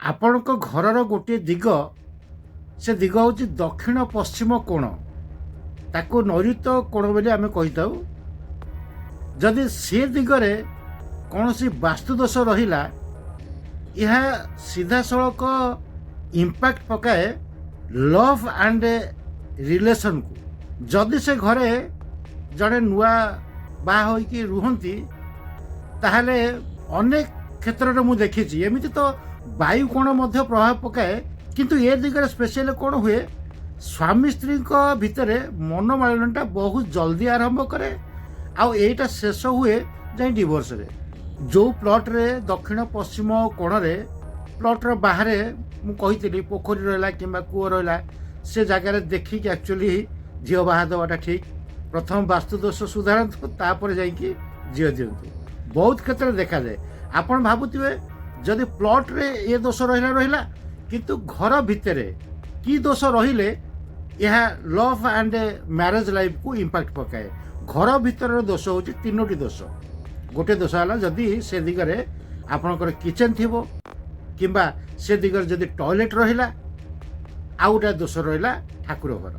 ଆପଣଙ୍କ ଘରର ଗୋଟିଏ ଦିଗ, ସେ ଦିଗ ହେଉଛି ଦକ୍ଷିଣ ପଶ୍ଚିମ କୋଣ, ତାକୁ ନୈಋତ୍ୟ କୋଣ ବୋଲି ଆମେ କହିଥାଉ। ଯଦି ସେ ଦିଗରେ କୌଣସି ବାସ୍ତୁଦୋଷ ରହିଲା, ଏହା ସିଧାସଳଖ ଇମ୍ପାକ୍ଟ ପକାଏ ଲଭ୍ ଆଣ୍ଡ ରିଲେସନ୍କୁ। ଯଦି ସେ ଘରେ ଜଣେ ନୂଆ ବାହା ହୋଇକି ରୁହନ୍ତି, ତାହେଲେ ଅନେକ କ୍ଷେତ୍ରରେ ମୁଁ ଦେଖିଛି, ଏମିତି ତ ବାୟୁ କୋଣ ମଧ୍ୟ ପ୍ରଭାବ ପକାଏ, କିନ୍ତୁ ଏ ଦିଗରେ ସ୍ପେଶିଆଲି କ'ଣ ହୁଏ, ସ୍ୱାମୀ ସ୍ତ୍ରୀଙ୍କ ଭିତରେ ମନୋମାଳିନ୍ୟଟା ବହୁତ ଜଲ୍ଦି ଆରମ୍ଭ କରେ, ଆଉ ଏଇଟା ଶେଷ ହୁଏ ଯାଇ ଡିଭୋର୍ସରେ। ଯେଉଁ ପ୍ଲଟ୍ରେ ଦକ୍ଷିଣ ପଶ୍ଚିମ କୋଣରେ ପ୍ଲଟ୍ର ବାହାରେ ମୁଁ କହିଥିଲି ପୋଖରୀ ରହିଲା କିମ୍ବା କୂଅ ରହିଲା, ସେ ଜାଗାରେ ଦେଖିକି ଆକ୍ଚୁଆଲି ଝିଅ ବାହା ଦେବାଟା ଠିକ୍। ପ୍ରଥମ ବାସ୍ତୁଦୋଷ ସୁଧାରନ୍ତୁ, ତାପରେ ଯାଇକି ଝିଅ ଦିଅନ୍ତୁ। ବହୁତ କ୍ଷେତ୍ରରେ ଦେଖାଯାଏ। ଆପଣ ଭାବୁଥିବେ ଯଦି ପ୍ଲଟ୍ରେ ଏ ଦୋଷ ରହିଲା, କିନ୍ତୁ ଘର ଭିତରେ କି ଦୋଷ ରହିଲେ ଏହା ଲଭ୍ ଆଣ୍ଡ ମ୍ୟାରେଜ୍ ଲାଇଫ୍କୁ ଇମ୍ପାକ୍ଟ ପକାଏ। ଘର ଭିତରର ଦୋଷ ହେଉଛି 3ଟି ଦୋଷ। ଗୋଟିଏ ଦୋଷ ହେଲା ଯଦି ସେ ଦିଗରେ ଆପଣଙ୍କର କିଚେନ୍ ଥିବ, କିମ୍ବା ସେ ଦିଗରେ ଯଦି ଟଏଲେଟ୍ ରହିଲା, ଆଉ ଗୋଟିଏ ଦୋଷ ରହିଲା ଠାକୁର ଘର।